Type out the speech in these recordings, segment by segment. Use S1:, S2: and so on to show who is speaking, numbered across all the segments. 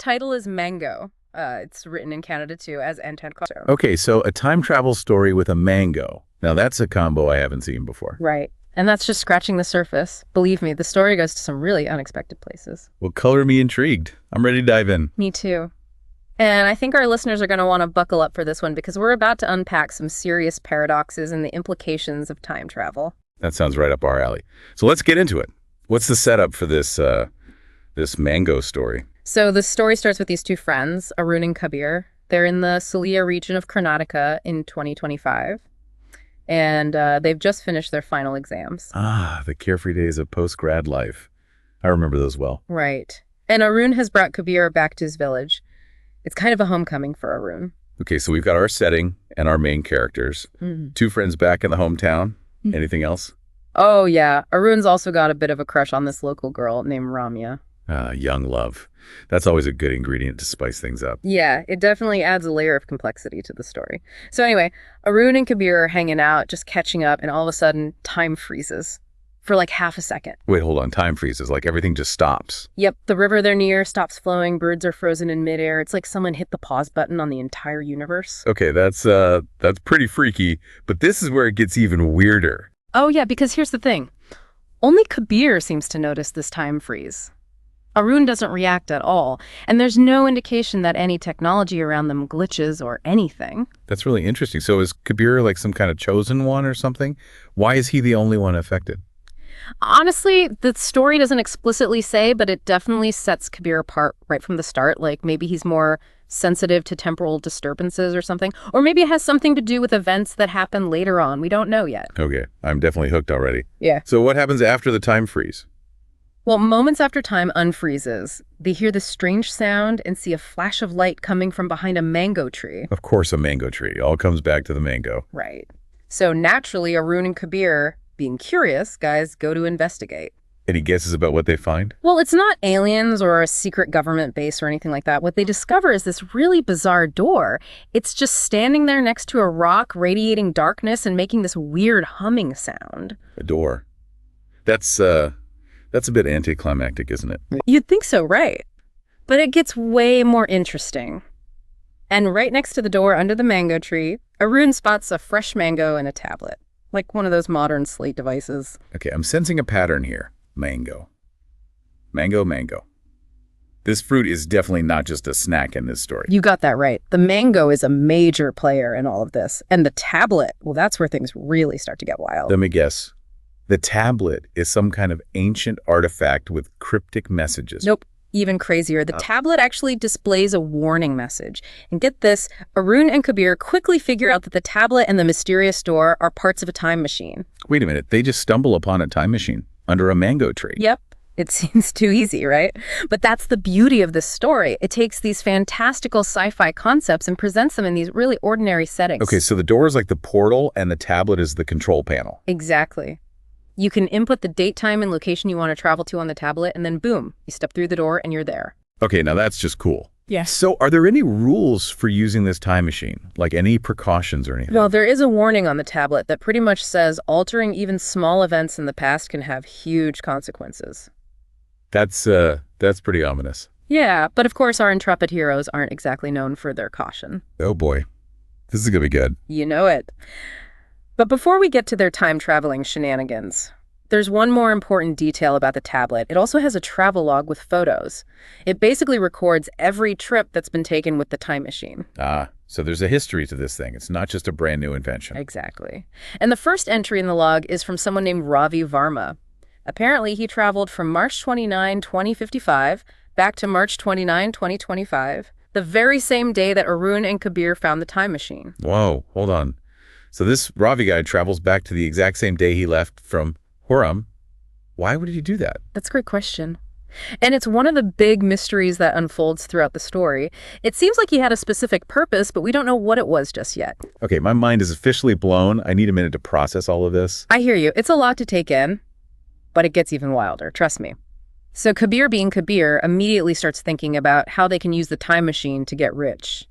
S1: Title is Mango. It's written in Canada, too, as Anton Costo.
S2: Okay, so a time travel story with a mango. Now, that's a combo I haven't seen before.
S1: Right. And that's just scratching the surface. Believe me, the story goes to some really unexpected places.
S2: Well, color me intrigued. I'm ready to dive in.
S1: Me too. And I think our listeners are going to want to buckle up for this one because we're about to unpack some serious paradoxes and the implications of time travel.
S2: That sounds right up our alley. So let's get into it. What's the setup for this mango story?
S1: So the story starts with these two friends, Arun and Kabir. They're in the Salia region of Karnataka in 2025. And they've just finished their final exams.
S2: Ah, the carefree days of post-grad life. I remember those well.
S1: Right. And Arun has brought Kabir back to his village. It's kind of a homecoming for Arun.
S2: Okay, so we've got our setting and our main characters. Two friends back in the hometown. Anything else?
S1: Oh, yeah. Arun's also got a bit of a crush on this local girl named Ramya.
S2: Young love. That's always a good ingredient to spice things up.
S1: Yeah, it definitely adds a layer of complexity to the story. So anyway, Arun and Kabir are hanging out, just catching up, and all of a sudden, time freezes for like half a second.
S2: Wait, hold on. Time freezes. Like everything just stops.
S1: Yep, the river they're near stops flowing, birds are frozen in midair. It's like someone hit the pause button on the entire universe.
S2: Okay, that's pretty freaky, but this is where it gets even weirder.
S1: Oh yeah, because here's the thing. Only Kabir seems to notice this time freeze. Arun doesn't react at all, and there's no indication that any technology around them glitches or anything.
S2: That's really interesting. So is Kabir like some kind of chosen one or something? Why is he the only one affected?
S1: Honestly, the story doesn't explicitly say, but it definitely sets Kabir apart right from the start. Like maybe he's more sensitive to temporal disturbances or something. Or maybe it has something to do with events that happen later on. We don't know yet.
S2: Okay, I'm definitely hooked already.
S1: Yeah.
S2: So what happens after the time freeze?
S1: Well, moments after time unfreezes, they hear this strange sound and see a flash of light coming from behind a mango tree.
S2: Of course, a mango tree. All comes back to the mango.
S1: Right. So naturally, Arun and Kabir, being curious, guys, go to investigate.
S2: Any guesses about what they find?
S1: Well, it's not aliens or a secret government base or anything like that. What they discover is this really bizarre door. It's just standing there next to a rock, radiating darkness and making this weird humming sound.
S2: A door. That's a bit anticlimactic, isn't it?
S1: You'd think so, right? But it gets way more interesting. And right next to the door under the mango tree, Arun spots a fresh mango and a tablet. Like one of those modern slate devices.
S2: Okay, I'm sensing a pattern here. Mango. Mango, mango. This fruit is definitely not just a snack in this story.
S1: You got that right. The mango is a major player in all of this. And the tablet, well, that's where things really start to get wild.
S2: Let me guess. The tablet is some kind of ancient artifact with cryptic messages.
S1: Nope. Even crazier. The tablet actually displays a warning message. And get this, Arun and Kabir quickly figure out that the tablet and the mysterious door are parts of a time machine.
S2: Wait a minute. They just stumble upon a time machine under a mango tree.
S1: Yep. It seems too easy, right? But that's the beauty of this story. It takes these fantastical sci-fi concepts and presents them in these really ordinary settings.
S2: Okay, so the door is like the portal and the tablet is the control panel.
S1: Exactly. You can input the date, time, and location you want to travel to on the tablet, and then boom, you step through the door and you're there.
S2: Okay, now that's just cool.
S1: Yeah.
S2: So are there any rules for using this time machine? Like any precautions or anything?
S1: Well, there is a warning on the tablet that pretty much says altering even small events in the past can have huge consequences.
S2: That's pretty ominous.
S1: Yeah, but of course our intrepid heroes aren't exactly known for their caution.
S2: Oh boy, this is gonna be good.
S1: You know it. But before we get to their time-traveling shenanigans, there's one more important detail about the tablet. It also has a travel log with photos. It basically records every trip that's been taken with the time machine.
S2: Ah, so there's a history to this thing. It's not just a brand new invention.
S1: Exactly. And the first entry in the log is from someone named Ravi Varma. Apparently, he traveled from March 29, 2055, back to March 29, 2025, the very same day that Arun and Kabir found the time machine.
S2: Whoa, hold on. So this Ravi guy travels back to the exact same day he left from Huram. Why would he do that?
S1: That's a great question. And it's one of the big mysteries that unfolds throughout the story. It seems like he had a specific purpose, but we don't know what it was just yet.
S2: Okay, my mind is officially blown. I need a minute to process all of this.
S1: I hear you. It's a lot to take in, but it gets even wilder, trust me. So Kabir, being Kabir, immediately starts thinking about how they can use the time machine to get rich.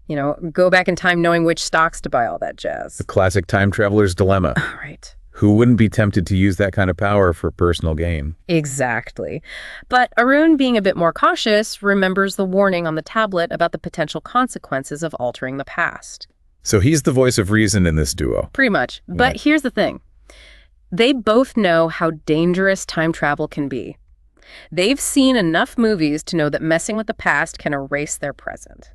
S1: You know, go back in time knowing which stocks to buy, all that jazz.
S2: The classic time traveler's dilemma.
S1: Right.
S2: Who wouldn't be tempted to use that kind of power for personal gain?
S1: Exactly. But Arun, being a bit more cautious, remembers the warning on the tablet about the potential consequences of altering the past.
S2: So he's the voice of reason in this duo.
S1: Pretty much. But here's the thing. They both know how dangerous time travel can be. They've seen enough movies to know that messing with the past can erase their present.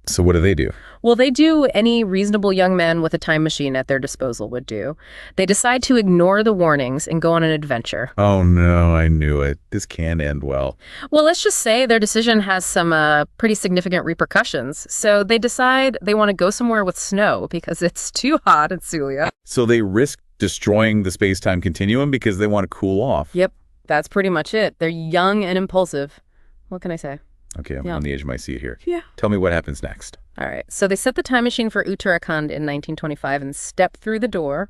S2: So what do?
S1: Well, they do any reasonable young man with a time machine at their disposal would do. They decide to ignore the warnings and go on an adventure.
S2: Oh no, I knew it. This can't end well.
S1: Well, let's just say their decision has some pretty significant repercussions. So they decide they want to go somewhere with snow because it's too hot in Sulia.
S2: So they risk destroying the space-time continuum because they want to cool off.
S1: Yep, that's pretty much it. They're young and impulsive. What can I say?
S2: Okay, I'm on the edge of my seat here.
S1: Yeah.
S2: Tell me what happens next.
S1: All right. So they set the time machine for Uttarakhand in 1925 and step through the door.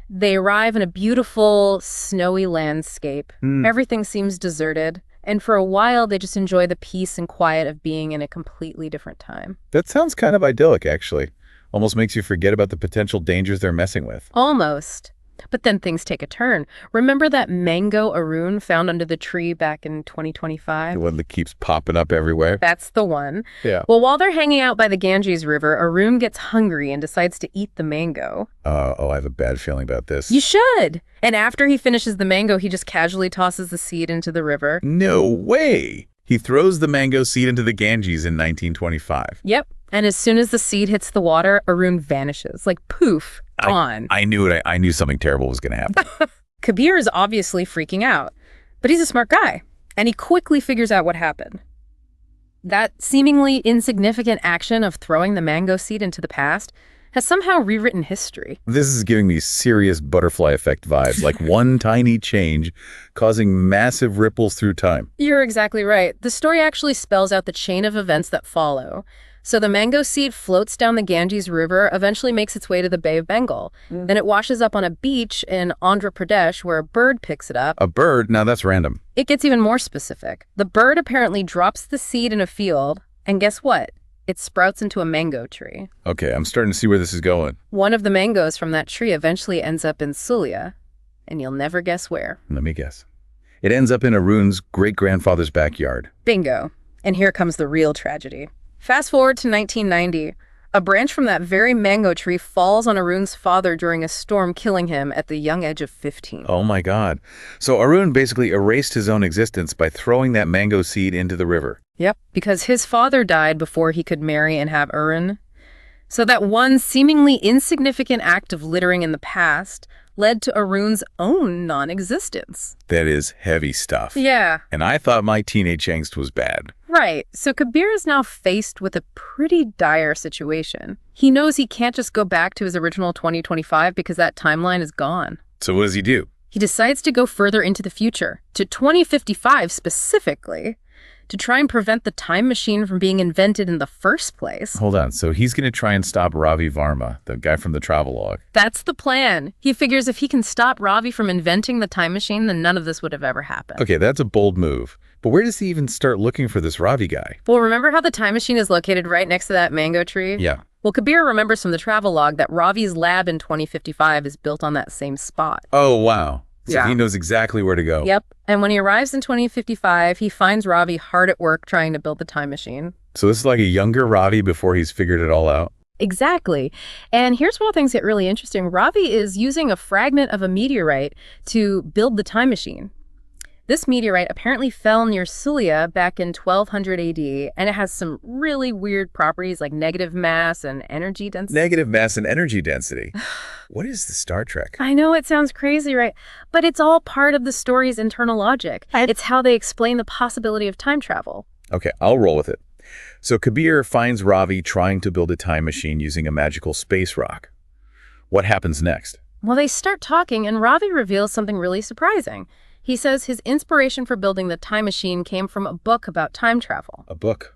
S1: They arrive in a beautiful, snowy landscape. Everything seems deserted. And for a while, they just enjoy the peace and quiet of being in a completely different time.
S2: That sounds kind of idyllic, actually. Almost makes you forget about the potential dangers they're messing with.
S1: Almost. But then things take a turn. Remember that mango Arun found under the tree back in 2025?
S2: The one that keeps popping up everywhere?
S1: That's the one.
S2: Yeah.
S1: Well, while they're hanging out by the Ganges River, Arun gets hungry and decides to eat the mango.
S2: I have a bad feeling about this.
S1: You should. And after he finishes the mango, he just casually tosses the seed into the river.
S2: No way! He throws the mango seed into the Ganges in 1925.
S1: Yep. And as soon as the seed hits the water, Arun vanishes. Like, poof, gone.
S2: I knew it. I knew something terrible was going to happen.
S1: Kabir is obviously freaking out. But he's a smart guy. And he quickly figures out what happened. That seemingly insignificant action of throwing the mango seed into the past has somehow rewritten history.
S2: This is giving me serious butterfly effect vibes, like one tiny change causing massive ripples through time.
S1: You're exactly right. The story actually spells out the chain of events that follow. So the mango seed floats down the Ganges River, eventually makes its way to the Bay of Bengal. Then it washes up on a beach in Andhra Pradesh where a bird picks it up.
S2: A bird? Now that's random.
S1: It gets even more specific. The bird apparently drops the seed in a field, and guess what? It sprouts into a mango tree.
S2: Okay, I'm starting to see where this is going.
S1: One of the mangoes from that tree eventually ends up in Sulia, and you'll never guess where.
S2: Let me guess. It ends up in Arun's great-grandfather's backyard.
S1: Bingo. And here comes the real tragedy. Fast forward to 1990. A branch from that very mango tree falls on Arun's father during a storm, killing him at the young age of 15.
S2: Oh my God. So Arun basically erased his own existence by throwing that mango seed into the river.
S1: Yep, because his father died before he could marry and have Arun. So that one seemingly insignificant act of littering in the past led to Arun's own non-existence.
S2: That is heavy stuff.
S1: Yeah.
S2: And I thought my teenage angst was bad.
S1: Right. So Kabir is now faced with a pretty dire situation. He knows he can't just go back to his original 2025 because that timeline is gone.
S2: So what does he do?
S1: He decides to go further into the future, to 2055 specifically, to try and prevent the time machine from being invented in the first place.
S2: Hold on. So he's going to try and stop Ravi Varma, the guy from the travelogue.
S1: That's the plan. He figures if he can stop Ravi from inventing the time machine, then none of this would have ever happened.
S2: Okay, that's a bold move. But where does he even start looking for this Ravi guy?
S1: Well, remember how the time machine is located right next to that mango tree?
S2: Yeah.
S1: Well, Kabir remembers from the travelogue that Ravi's lab in 2055 is built on that same spot.
S2: Oh, wow. So
S1: Yeah.
S2: he knows exactly where to go.
S1: Yep. And when he arrives in 2055, he finds Ravi hard at work trying to build the time machine.
S2: So this is like a younger Ravi before he's figured it all out?
S1: Exactly. And here's where things get really interesting. Ravi is using a fragment of a meteorite to build the time machine. This meteorite apparently fell near Sulia back in 1200 AD, and it has some really weird properties like negative mass and energy density.
S2: Negative mass and energy density. What is the Star Trek?
S1: I know it sounds crazy, right? But it's all part of the story's internal logic. It's how they explain the possibility of time travel.
S2: Okay, I'll roll with it. So Kabir finds Ravi trying to build a time machine using a magical space rock. What happens next?
S1: Well, they start talking, and Ravi reveals something really surprising. He says his inspiration for building the time machine came from a book about time travel.
S2: A book?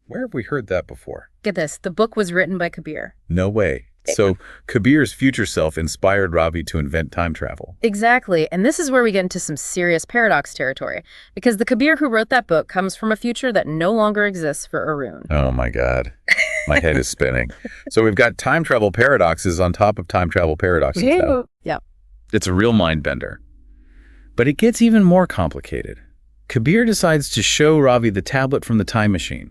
S2: Where have we heard that before?
S1: Get this, the book was written by Kabir.
S2: No way. So Kabir's future self inspired Ravi to invent time travel.
S1: Exactly, and this is where we get into some serious paradox territory, because the Kabir who wrote that book comes from a future that no longer exists for Arun.
S2: Oh my God. My head is spinning. So we've got time travel paradoxes on top of time travel paradoxes now.
S1: Yeah.
S2: It's a real mind bender. But it gets even more complicated. Kabir decides to show Ravi the tablet from the time machine,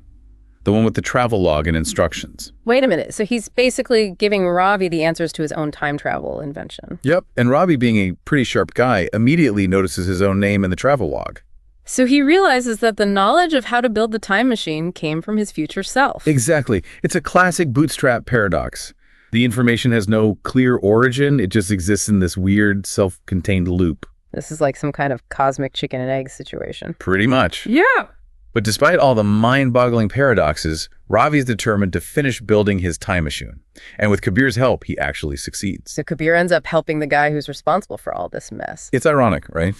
S2: the one with the travel log and instructions.
S1: Wait a minute. So he's basically giving Ravi the answers to his own time travel invention.
S2: Yep. And Ravi, being a pretty sharp guy, immediately notices his own name in the travel log.
S1: So he realizes that the knowledge of how to build the time machine came from his future self.
S2: Exactly. It's a classic bootstrap paradox. The information has no clear origin. It just exists in this weird, self-contained loop.
S1: This is like some kind of cosmic chicken and egg situation.
S2: Pretty much.
S1: Yeah.
S2: But despite all the mind-boggling paradoxes, Ravi is determined to finish building his time machine. And with Kabir's help, he actually succeeds.
S1: So Kabir ends up helping the guy who's responsible for all this mess.
S2: It's ironic, right?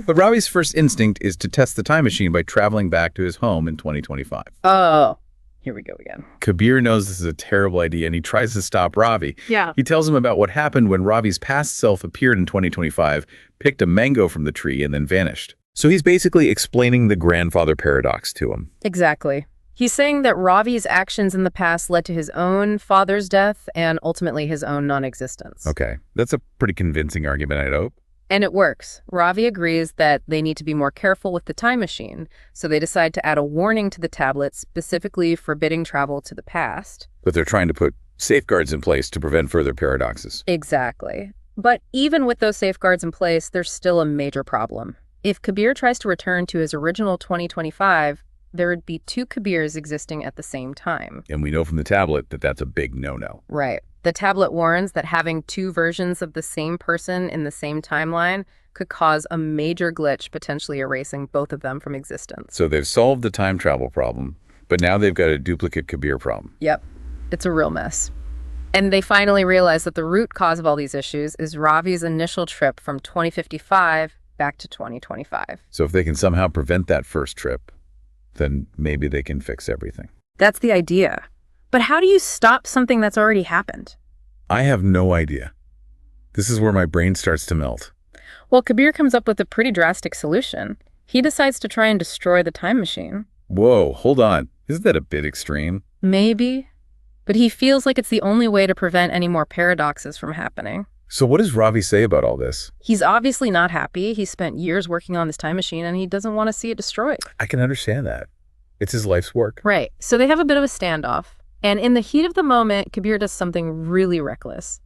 S2: But Ravi's first instinct is to test the time machine by traveling back to his home in 2025.
S1: Oh, here we go again.
S2: Kabir knows this is a terrible idea, and he tries to stop Ravi.
S1: Yeah.
S2: He tells him about what happened when Ravi's past self appeared in 2025, picked a mango from the tree, and then vanished. So he's basically explaining the grandfather paradox to him.
S1: Exactly. He's saying that Ravi's actions in the past led to his own father's death and ultimately his own non-existence.
S2: Okay, that's a pretty convincing argument, I'd hope.
S1: And it works. Ravi agrees that they need to be more careful with the time machine, so they decide to add a warning to the tablet specifically forbidding travel to the past.
S2: But they're trying to put safeguards in place to prevent further paradoxes.
S1: Exactly. But even with those safeguards in place, there's still a major problem. If Kabir tries to return to his original 2025, there would be two Kabirs existing at the same time.
S2: And we know from the tablet that that's a big no-no.
S1: Right. The tablet warns that having two versions of the same person in the same timeline could cause a major glitch, potentially erasing both of them from existence.
S2: So they've solved the time travel problem, but now they've got a duplicate Kabir problem.
S1: Yep. It's a real mess. And they finally realize that the root cause of all these issues is Ravi's initial trip from 2055 back to 2025.
S2: So if they can somehow prevent that first trip, then maybe they can fix everything.
S1: That's the idea. But how do you stop something that's already happened?
S2: I have no idea. This is where my brain starts to melt.
S1: Well, Kabir comes up with a pretty drastic solution. He decides to try and destroy the time machine.
S2: Whoa, hold on. Isn't that a bit extreme?
S1: Maybe. But he feels like it's the only way to prevent any more paradoxes from happening.
S2: So what does Ravi say about all this?
S1: He's obviously not happy. He spent years working on this time machine and he doesn't want to see it destroyed.
S2: I can understand that. It's his life's work.
S1: Right. So they have a bit of a standoff. And in the heat of the moment, Kabir does something really reckless.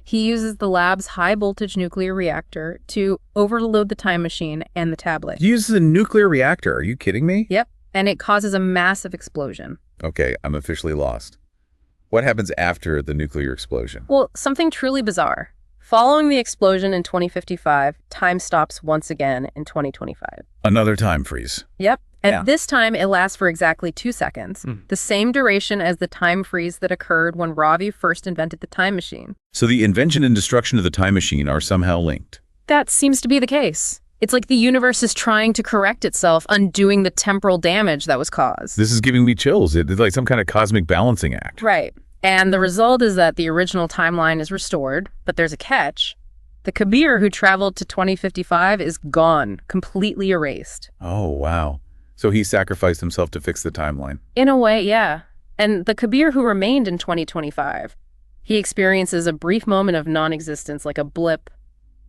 S1: He uses the lab's high-voltage nuclear reactor to overload the time machine and the tablet.
S2: He uses a nuclear reactor. Are you kidding me?
S1: Yep. And it causes a massive explosion.
S2: Okay, I'm officially lost. What happens after the nuclear explosion?
S1: Well, something truly bizarre. Following the explosion in 2055, time stops once again in 2025.
S2: Another time freeze.
S1: Yep. And this time, it lasts for exactly 2 seconds, the same duration as the time freeze that occurred when Ravi first invented the time machine.
S2: So the invention and destruction of the time machine are somehow linked.
S1: That seems to be the case. It's like the universe is trying to correct itself, undoing the temporal damage that was caused.
S2: This is giving me chills. It's like some kind of cosmic balancing act.
S1: Right. And the result is that the original timeline is restored, but there's a catch. The Kabir who traveled to 2055 is gone, completely erased.
S2: Oh, wow. So he sacrificed himself to fix the timeline.
S1: In a way, yeah. And the Kabir who remained in 2025, he experiences a brief moment of non-existence, like a blip,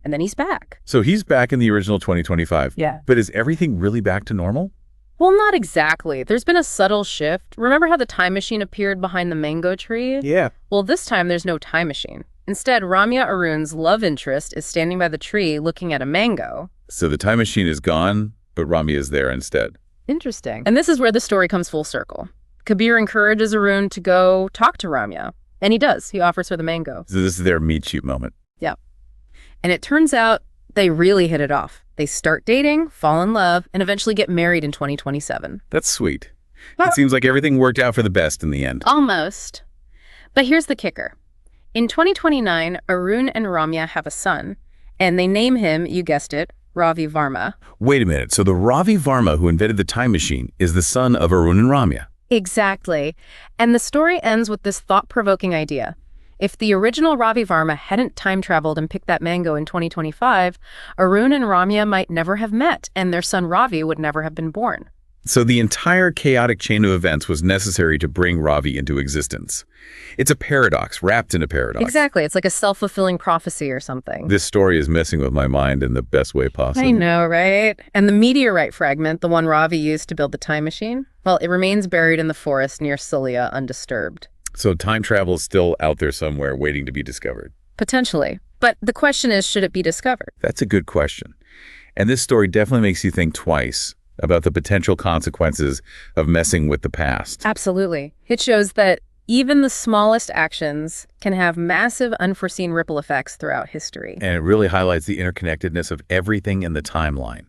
S1: and then he's back.
S2: So he's back in the original 2025.
S1: Yeah.
S2: But is everything really back to normal?
S1: Well, not exactly. There's been a subtle shift. Remember how the time machine appeared behind the mango tree?
S2: Yeah.
S1: Well, this time there's no time machine. Instead, Ramya Arun's love interest is standing by the tree looking at a mango.
S2: So the time machine is gone, but Ramya is there instead.
S1: Interesting. And this is where the story comes full circle. Kabir encourages Arun to go talk to Ramya. And he does. He offers her the mango.
S2: So this is their meet cute moment.
S1: Yep. And it turns out they really hit it off. They start dating, fall in love, and eventually get married in 2027.
S2: That's sweet. It seems like everything worked out for the best in the end.
S1: Almost. But here's the kicker. In 2029, Arun and Ramya have a son, and they name him, you guessed it, Ravi Varma.
S2: Wait a minute. So the Ravi Varma who invented the time machine is the son of Arun and Ramya.
S1: Exactly. And the story ends with this thought-provoking idea. If the original Ravi Varma hadn't time-traveled and picked that mango in 2025, Arun and Ramya might never have met, and their son Ravi would never have been born.
S2: So the entire chaotic chain of events was necessary to bring Ravi into existence. It's a paradox wrapped in a paradox.
S1: Exactly. It's like a self-fulfilling prophecy or something.
S2: This story is messing with my mind in the best way possible.
S1: I know, right? And the meteorite fragment, the one Ravi used to build the time machine, well, it remains buried in the forest near Cilia undisturbed.
S2: So time travel is still out there somewhere waiting to be discovered.
S1: Potentially. But the question is, should it be discovered?
S2: That's a good question. And this story definitely makes you think twice about the potential consequences of messing with the past.
S1: Absolutely. It shows that even the smallest actions can have massive unforeseen ripple effects throughout history.
S2: And it really highlights the interconnectedness of everything in the timeline.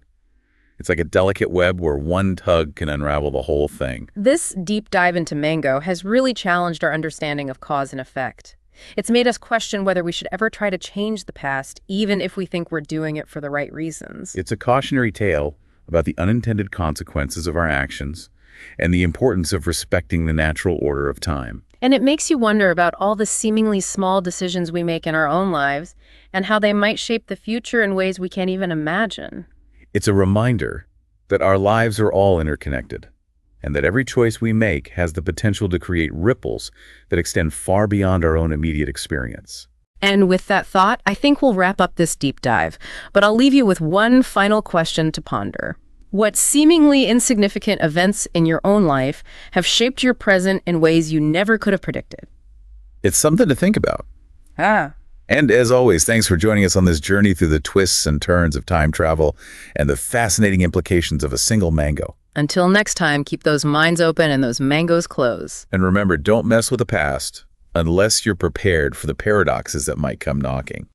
S2: It's like a delicate web where one tug can unravel the whole thing.
S1: This deep dive into Mango has really challenged our understanding of cause and effect. It's made us question whether we should ever try to change the past, even if we think we're doing it for the right reasons.
S2: It's a cautionary tale about the unintended consequences of our actions and the importance of respecting the natural order of time.
S1: And it makes you wonder about all the seemingly small decisions we make in our own lives and how they might shape the future in ways we can't even imagine.
S2: It's a reminder that our lives are all interconnected and that every choice we make has the potential to create ripples that extend far beyond our own immediate experience.
S1: And with that thought, I think we'll wrap up this deep dive. But I'll leave you with one final question to ponder. What seemingly insignificant events in your own life have shaped your present in ways you never could have predicted?
S2: It's something to think about.
S1: Ah.
S2: And as always, thanks for joining us on this journey through the twists and turns of time travel and the fascinating implications of a single mango.
S1: Until next time, keep those minds open and those mangoes close.
S2: And remember, don't mess with the past unless you're prepared for the paradoxes that might come knocking.